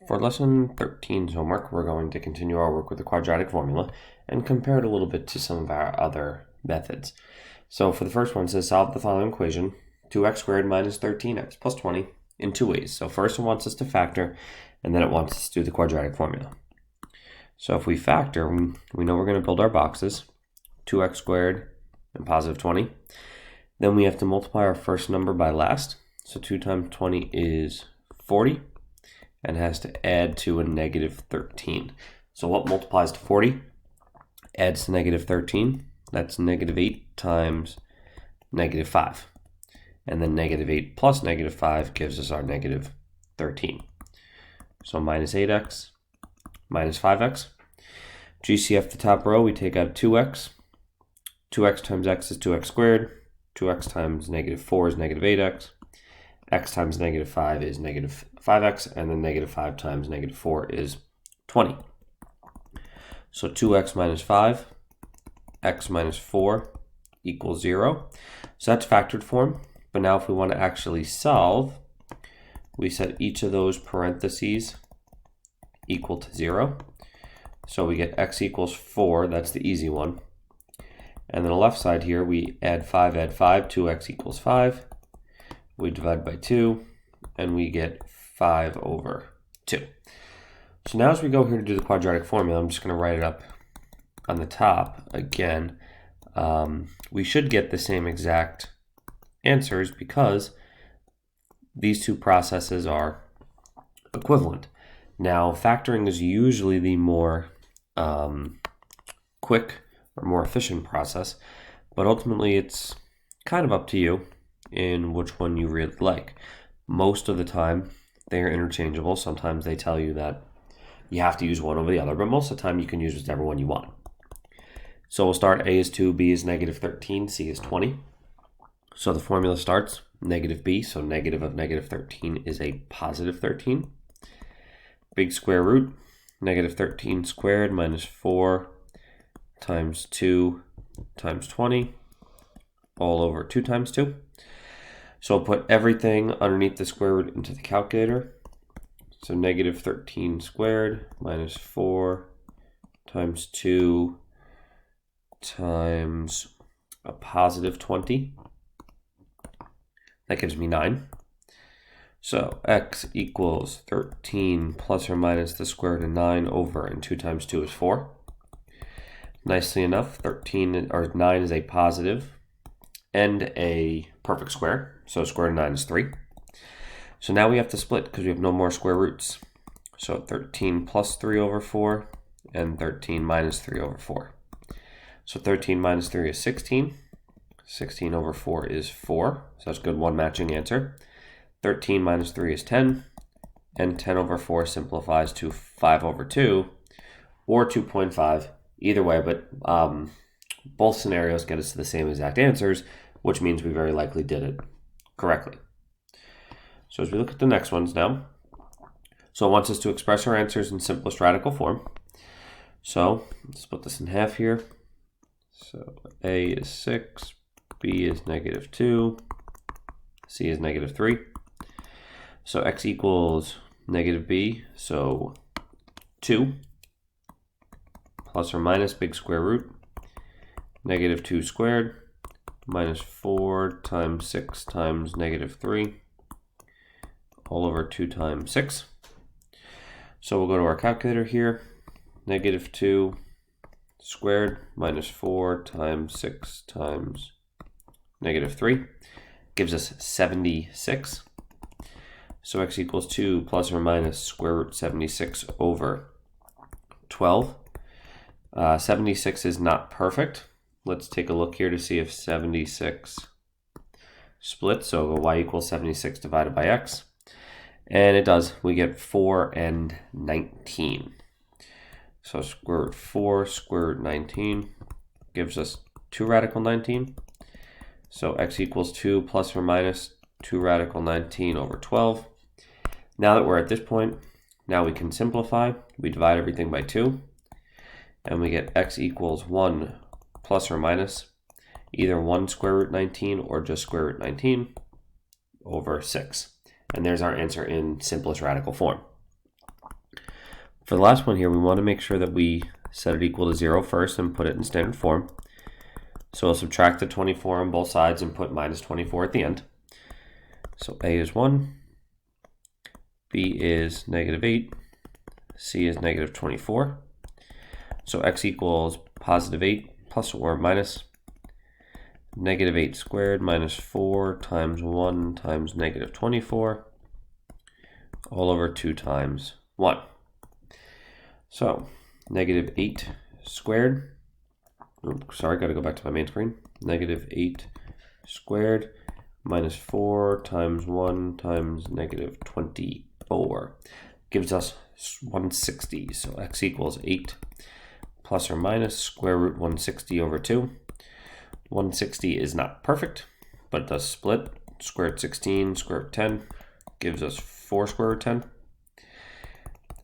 For lesson 13's homework, we're going to continue our work with the quadratic formula and compare it a little bit to some of our other methods. So for the first one, it says solve the following equation, 2x squared minus 13x plus 20 in two ways. So first it wants us to factor, and then it wants us to do the quadratic formula. So if we factor, we know we're going to build our boxes, 2x squared and positive 20. Then we have to multiply our first number by last. So 2 times 20 is 40. And has to add to a negative 13. So what multiplies to 40? Adds to negative 13. That's negative 8 times negative 5. And then negative 8 plus negative 5 gives us our negative 13. So minus 8x minus 5x. GCF the top row, we take out 2x. 2x times x is 2x squared. 2x times negative 4 is negative 8x. X times negative 5 is negative 5x, and then negative 5 times negative 4 is 20. So 2x minus 5, x minus 4 equals 0. So that's factored form. But now if we want to actually solve, we set each of those parentheses equal to 0. So we get x equals 4, that's the easy one. And then the left side here, we add 5, 2x equals 5. We divide by 2, and we get 5 over 2. So now as we go here to do the quadratic formula, I'm just going to write it up on the top again. We should get the same exact answers because these two processes are equivalent. Now, factoring is usually the more quick or more efficient process, but ultimately it's kind of up to you in which one you really like. Most of the time they are interchangeable. Sometimes they tell you that you have to use one over the other, but most of the time you can use whichever one you want. So we'll start a is 2, b is negative 13, c is 20. So the formula starts negative b, so negative of negative 13 is a positive 13. Big square root, negative 13 squared minus 4 times 2 times 20, all over 2 times 2. So I'll put everything underneath the square root into the calculator. So negative 13 squared minus 4 times 2 times a positive 20. That gives me 9. So x equals 13 plus or minus the square root of 9 over, and 2 times 2 is 4. Nicely enough, 9 is a positive and a perfect square. So square root of 9 is 3. So now we have to split because we have no more square roots. So 13 plus 3 over 4 and 13 minus 3 over 4. So 13 minus 3 is 16. 16 over 4 is 4. So that's a good one matching answer. 13 minus 3 is 10. And 10 over 4 simplifies to 5 over 2 or 2.5. Either way, but both scenarios get us to the same exact answers, which means we very likely did it correctly. So as we look at the next ones now, so it wants us to express our answers in simplest radical form. So let's split this in half here. So a is 6, b is negative 2, c is negative 3. So x equals negative b, so 2 plus or minus big square root, negative 2 squared minus 4 times 6 times negative 3, all over 2 times 6. So we'll go to our calculator here. Negative 2 squared minus 4 times 6 times negative 3 gives us 76. So x equals 2 plus or minus square root 76 over 12. 76 is not perfect. Let's take a look here to see if 76 splits. So y equals 76 divided by x. And it does. We get 4 and 19. So square root 4 square root 19 gives us 2 radical 19. So x equals 2 plus or minus 2 radical 19 over 12. Now that we're at this point, now we can simplify. We divide everything by 2. And we get x equals 1 plus or minus either 1 square root 19 or just square root 19 over 6. And there's our answer in simplest radical form. For the last one here, we want to make sure that we set it equal to 0 first and put it in standard form. So we'll subtract the 24 on both sides and put minus 24 at the end. So A is 1, B is negative 8, C is negative 24. So x equals positive 8 plus or minus negative 8 squared minus 4 times 1 times negative 24 all over 2 times 1. So negative 8 squared, sorry, got to go back to my main screen. Negative 8 squared minus 4 times 1 times negative 24 gives us 160. So x equals 8 plus or minus square root 160 over 2. 160 is not perfect, but it does split. Square root 16, square root 10 gives us 4 square root 10.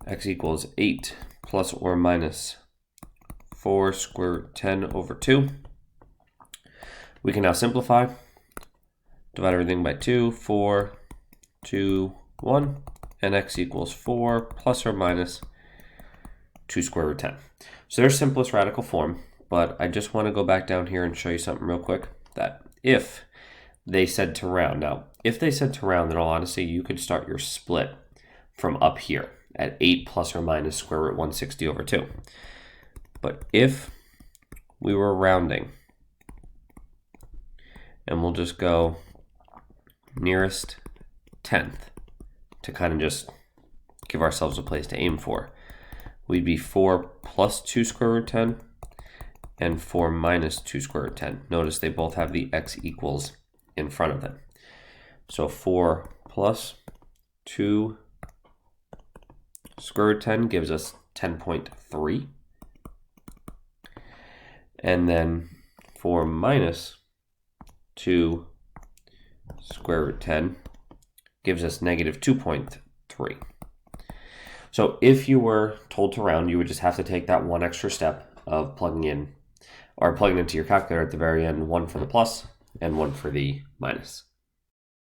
X equals 8 plus or minus 4 square root 10 over 2. We can now simplify. Divide everything by 2, 4, 2, 1, and x equals 4 plus or minus 2 square root 10. So there's simplest radical form, but I just want to go back down here and show you something real quick, that if they said to round, now if they said to round, in all honesty, you could start your split from up here at 8 plus or minus square root 160 over 2. But if we were rounding, and we'll just go nearest 10th to kind of just give ourselves a place to aim for, we'd be 4 plus 2 square root 10 and 4 minus 2 square root 10. Notice they both have the x equals in front of them. So 4 plus 2 square root 10 gives us 10.3. And then 4 minus 2 square root 10 gives us negative 2.3. So if you were told to round, you would just have to take that one extra step of plugging in, or plugging into your calculator at the very end, 1 for the plus and 1 for the minus.